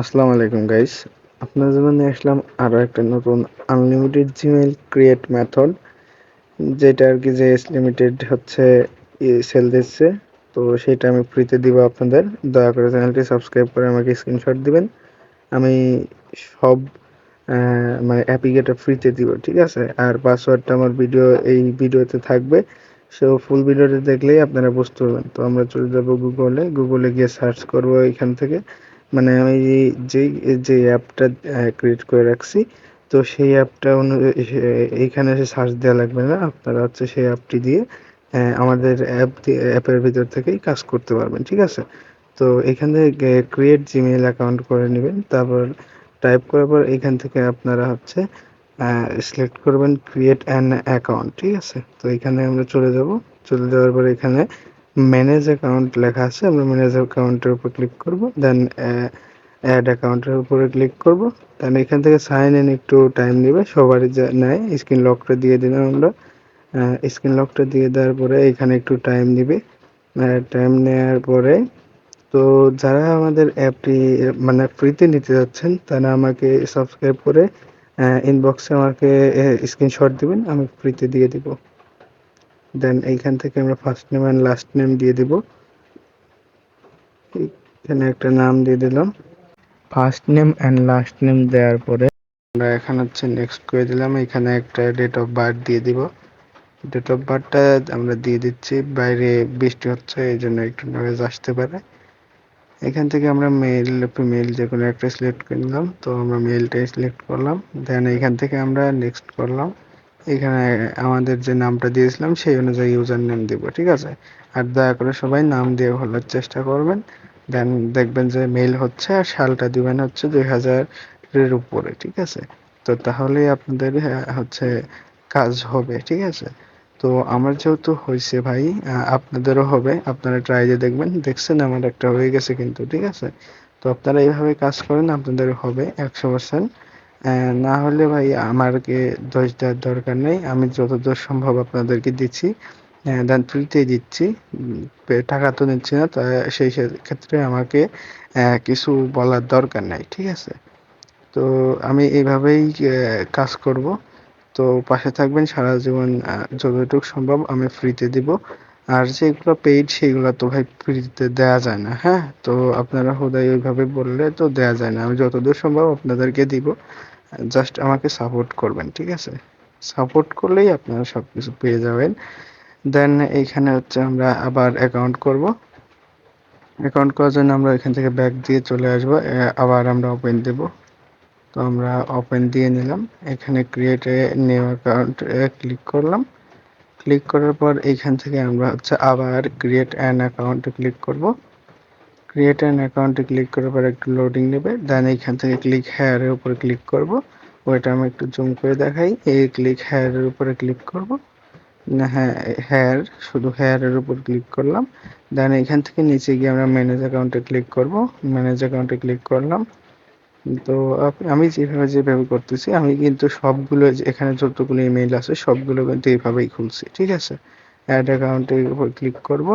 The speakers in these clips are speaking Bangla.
আসসালামু আলাইকুম গাইস। আপনার জন্য নিয়ে আসলাম আরো একটা নতুন আনলিমিটেড জিমেইল ক্রিয়েট মেথড, যেটা আর কি যে লিমিটেড হচ্ছে সেল দিচ্ছে। তো সেটা আমি ফ্রিতে দিব আপনাদের। দয়া করে চ্যানেলটি সাবস্ক্রাইব করে আমাকে স্ক্রিনশট দিবেন। আমি সব মানে অ্যাপ্লিকেটা ফ্রিতে দিব, ঠিক আছে? আর পাসওয়ার্ডটা আমার এই ভিডিওতে থাকবে। সো ফুল ভিডিওটা দেখলেই আপনারা বুঝতে পারবেন। তো আমরা চলে যাব গুগলে গিয়ে সার্চ করব এখান থেকে। মানে আমি যেই যে অ্যাপটা ক্রিয়েট করে রাখছি, তো সেই অ্যাপটা এইখানে এসে সার্চ দেওয়া লাগবে না। আপনারা হচ্ছে সেই অ্যাপটি দিয়ে আমাদের অ্যাপের ভিতর থেকেই কাজ করতে পারবেন, ঠিক আছে? তো এখানে ক্রিয়েট জিমেইল অ্যাকাউন্ট করে নেবেন। তারপর টাইপ করার পর এখান থেকে আপনারা হচ্ছে সিলেক্ট করবেন ক্রিয়েট অ্যান অ্যাকাউন্ট, ঠিক আছে? তো এখানে আমরা চলে যাব। চলে যাওয়ার পর এখানে ম্যানেজ অ্যাকাউন্ট লেখা আছে, আমরা ম্যানেজ অ্যাকাউন্টের উপর ক্লিক করব। দেন অ্যাড অ্যাকাউন্টের উপরে ক্লিক করব। দেন এখান থেকে সাইন ইন একটু টাইম নেবে, সবারই যা নেয়। স্ক্রিন লকটা দিয়ে দিলাম আমরা। স্ক্রিন লকটা দিয়ে দেওয়ার পরে এখানে একটু টাইম নিবে। টাইম নেওয়ার পরে তো যারা আমাদের অ্যাপটি মানে ফ্রিতে নিতে যাচ্ছেন, তারা আমাকে সাবস্ক্রাইব করে ইনবক্সে আমাকে স্ক্রিনশট দিবেন, আমি ফ্রিতে দিয়ে দিব। দেন এইখান থেকে আমরা first name and last name দিয়ে দিব। এখানে একটা নাম দিয়ে দিলাম। First name and last name দেওয়ার পরে আমরা এখানে হচ্ছে নেক্সট করে দিলাম। এখানে একটা ডেট অফ বার্থ দিয়ে দিব। ডেট অফ বার্থটা আমরা দিয়ে দিচ্ছি। বাইরে বৃষ্টি হচ্ছে, এই জন্য একটু নয়েজ আসতে পারে। এখান থেকে আমরা মেল ফিমেল যে কোনো একটা সিলেক্ট করে নিলাম। তো আমরা মেলটাই সিলেক্ট করলাম। দেন এখান থেকে আমরা নেক্সট করলাম। এখানে আমাদের যে নামটা দিয়েছিলাম সেই অনুযায়ী ইউজার নেম দিব, ঠিক আছে? আর দয়া করে সবাই নাম দিয়ে খোলার চেষ্টা করবেন। দেন দেখবেন যে মেল হচ্ছে, আর সালটা দিবেন হচ্ছে 2000-এর উপরে, ঠিক আছে? তো তাহলেই আপনাদের হচ্ছে কাজ হবে, ঠিক আছে? তো আমার যেহেতু হয়েছে ভাই, আপনাদেরও হবে। আপনারা ট্রাই দিয়ে দেখবেন। দেখছেন আমার একটা হয়ে গেছে কিন্তু, ঠিক আছে? তো আপনারা এইভাবে কাজ করেন, আপনাদের হবে 100%। না হলে ভাই আমাকে দোষ দেওয়ার দরকার নেই। আমি যতদূর সম্ভব আপনাদেরকে দিচ্ছি। দেন ফ্রিতেই দিচ্ছি। টাকা তো নিচ্ছি না। তা সেই ক্ষেত্রে আমাকে কিছু বলার দরকার নাই, ঠিক আছে? তো আমি এইভাবেই কাজ করব। তো পাশে থাকবেন সারা জীবন। যতটুকু সম্ভব আমি ফ্রিতে দিব। আর যেগুলো পেইড সেগুলো তো ভাই ফ্রিতে দেয়া যায় না, হ্যাঁ? তো আপনারা হুদাই ওইভাবে বললে তো দেয়া যায় না। আমি যতদূর সম্ভব আপনাদেরকে দিব। জাস্ট আমাকে সাপোর্ট করবেন, ঠিক আছে? সাপোর্ট করলেই আপনারা সবকিছু পেয়ে যাবেন। দেন এইখানে হচ্ছে আমরা আবার অ্যাকাউন্ট করব। অ্যাকাউন্ট করার জন্য আমরা এখান থেকে ব্যাক দিয়ে চলে আসব। আবার আমরা ওপেন দেব। তো আমরা ওপেন দিয়ে নিলাম। এখানে create a new account click করলাম। ক্লিক করার পর এইখান থেকে আমরা হচ্ছে আবার ক্রিয়েট অ্যান অ্যাকাউন্টে ক্লিক করব। ক্রিয়েট অ্যান অ্যাকাউন্টে ক্লিক করার পর একটু লোডিং নেবে। দেন এইখান থেকে ক্লিক হেয়ার এর উপরে ক্লিক করব। ওইটা আমি একটু জুম করে দেখাই। এই ক্লিক হেয়ার এর উপরে ক্লিক করব। না, হ্যাঁ, হেয়ার, শুধু হেয়ার এর উপর ক্লিক করলাম। দেন এখান থেকে নিচে গিয়ে আমরা ম্যানেজ অ্যাকাউন্টে ক্লিক করব। ম্যানেজ অ্যাকাউন্টে ক্লিক করলাম। তো আমি যেভাবে করতেছি, আমি কিন্তু সবগুলো এখানে যতগুলো ইমেইল আছে সবগুলো কিন্তু এইভাবেই খুলছি, ঠিক আছে? অ্যাড অ্যাকাউন্টের উপর ক্লিক করব।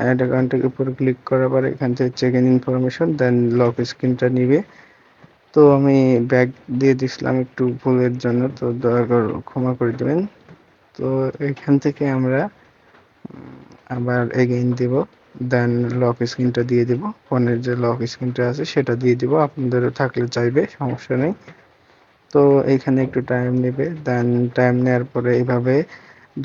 অ্যাড অ্যাকাউন্টের উপর ক্লিক করার পর এখান থেকে check in information, then lock স্ক্রিনটা নিবে। তো আমি ব্যাক দিয়ে দিছিলাম একটু ভুলের জন্য, তো দয়া করে ক্ষমা করে দেবেন। তো এখান থেকে আমরা আবার এগেইন দিব। দেন লক স্ক্রিনটা দিয়ে দিব। ফোনের যে লক স্ক্রিনটা আছে সেটা দিয়ে দিব। আপনাদেরও থাকলে চাইবে, সমস্যা নেই। তো এইখানে একটু টাইম নেবে। দেন টাইম নেওয়ার পরে এইভাবে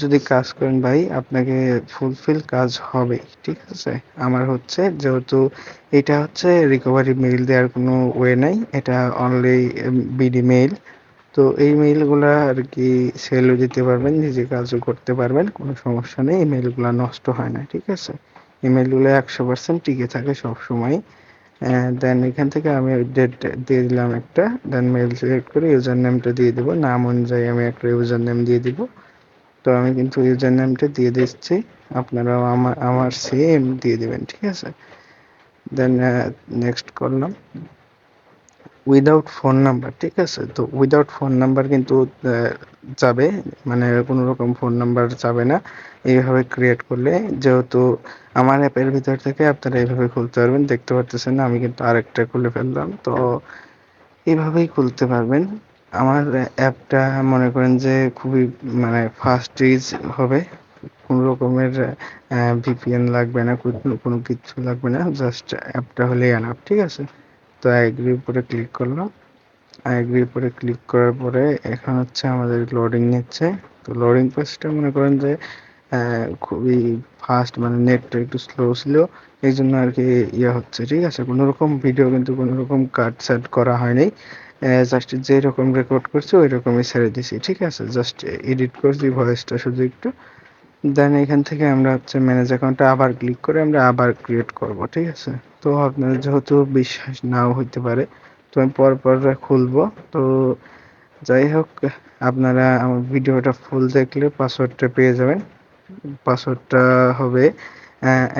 যদি কাজ করেন ভাই, আপনাকে ফুলফিল কাজ হবেই, ঠিক আছে? আমার হচ্ছে যেহেতু এটা হচ্ছে রিকভারি মেইল দেওয়ার কোনো ওয়ে নাই। এটা অনলি বিডি মেইল। তো এই মেইলগুলা আর কি সেলও দিতে পারবেন, নিজে কাজও করতে পারবেন, কোনো সমস্যা নেই। এই মেইলগুলা নষ্ট হয় না, ঠিক আছে? ইমেইলগুলো 100% টিকে থাকে সবসময়। দেন এখান থেকে আমি ডেট দিয়ে দিলাম একটা। দেন মেইল সিলেক্ট করে ইউজার নেমটা দিয়ে দেবো। নাম অনুযায়ী আমি একটা ইউজার নেম দিয়ে দিব। তো আমি কিন্তু ইউজার নেমটা দিয়ে দিচ্ছি। আপনারাও আমার সেম দিয়ে দিবেন, ঠিক আছে? দেন নেক্সট করলাম। উইদাউট ফোন নাম্বার, ঠিক আছে? তো উইদাউট ফোন নাম্বার কিন্তু যাবে, মানে কোনো রকম ফোন নাম্বার যাবে না এইভাবে ক্রিয়েট করলে। যেহেতু আমার অ্যাপের ভিতর থেকে আপনারা এইভাবে খুলতে পারবেন, দেখতে পারতেছেন না আমি কিন্তু আরেকটা খুলে ফেললাম। তো এইভাবেই খুলতে পারবেন। আমার অ্যাপটা মনে করেন যে খুবই মানে ফাস্ট ইজ হবে, কোনো রকমের ভিপিএন লাগবে না, কোনো কিচ্ছু লাগবে না, জাস্ট অ্যাপটা হলেই এনাফ, ঠিক আছে? তো অ্যাগ্রির উপরে ক্লিক করলাম। অ্যাগ্রির উপরে ক্লিক করার পরে এখন হচ্ছে আমাদের লোডিং নিচ্ছে। তো লোডিং প্রসেসটা মনে করেন যে খুবই ফাস্ট, মানে নেটটা একটু স্লো ছিল, এই জন্য আর কি ইয়ে হচ্ছে, ঠিক আছে? কোনো রকম ভিডিও কিন্তু কোনো রকম কাট সেট করা হয়নি, জাস্ট যেরকম রেকর্ড করছি ওই রকমই ছেড়ে দিছি, ঠিক আছে? জাস্ট এডিট করছি ভয়েসটা শুধু একটু। দেন এখান থেকে আমরা হচ্ছে ম্যানেজ অ্যাকাউন্টে আবার ক্লিক করে আমরা আবার ক্রিয়েট করব, ঠিক আছে? তো আপনার যেহেতু বিশ্বাস নাও হইতে পারে, তো আমি পর খুলবো। তো যাই হোক, আপনারা আমার ভিডিওটা ফুল দেখলে পাসওয়ার্ডটা পেয়ে যাবেন। পাসওয়ার্ডটা হবে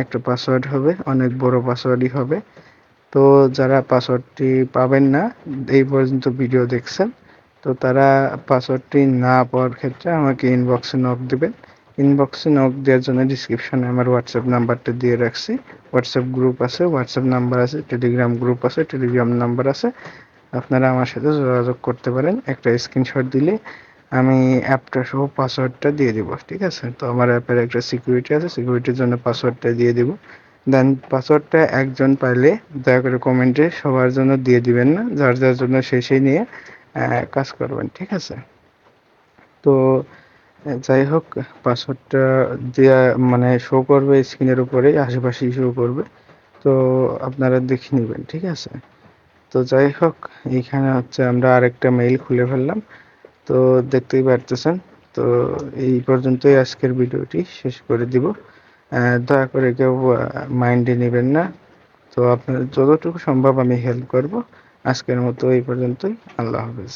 একটা পাসওয়ার্ড হবে, অনেক বড় পাসওয়ার্ডই হবে। তো যারা পাসওয়ার্ডটি পাবেন না, এই পর্যন্ত ভিডিও দেখছেন, তো তারা পাসওয়ার্ডটি না পাওয়ার ক্ষেত্রে আমাকে ইনবক্সে নক দিবেন। ইনবক্সে নক দেওয়ার জন্য ডিসক্রিপশনে আমার হোয়াটসঅ্যাপ নাম্বারটা দিয়ে রাখছি। হোয়াটসঅ্যাপ গ্রুপ আছে, হোয়াটসঅ্যাপ নাম্বার আছে, টেলিগ্রাম গ্রুপ আছে, টেলিগ্রাম নাম্বার আছে। আপনারা আমার সাথে যোগাযোগ করতে পারেন। একটা স্ক্রিনশট দিলে আমি অ্যাপটা সহ পাসওয়ার্ডটা দিয়ে দিব, ঠিক আছে? তো আমার অ্যাপের একটা সিকিউরিটি আছে, সিকিউরিটির জন্য পাসওয়ার্ডটা দিয়ে দিব। দেন পাসওয়ার্ডটা একজন পাইলে দয়া করে কমেন্টে সবার জন্য দিয়ে দিবেন না, যার যার জন্য সেই নিয়ে কাজ করবেন, ঠিক আছে? তো যাই হোক, পাসওয়ার্ডটা দেয়া মানে শো করবে স্ক্রিনের উপরেই, আশেপাশেই শো করবে। তো আপনারা দেখে নেবেন, ঠিক আছে? তো যাই হোক, এইখানে হচ্ছে আমরা আরেকটা মেইল খুলে ফেললাম। তো দেখতেই পারতেছেন। তো এই পর্যন্তই আজকের ভিডিওটি শেষ করে দিব। দয়া করে কেউ মাইন্ডে নেবেন না। তো আপনার যতটুকু সম্ভব আমি হেল্প করব। আজকের মতো এই পর্যন্তই। আল্লাহ হাফেজ।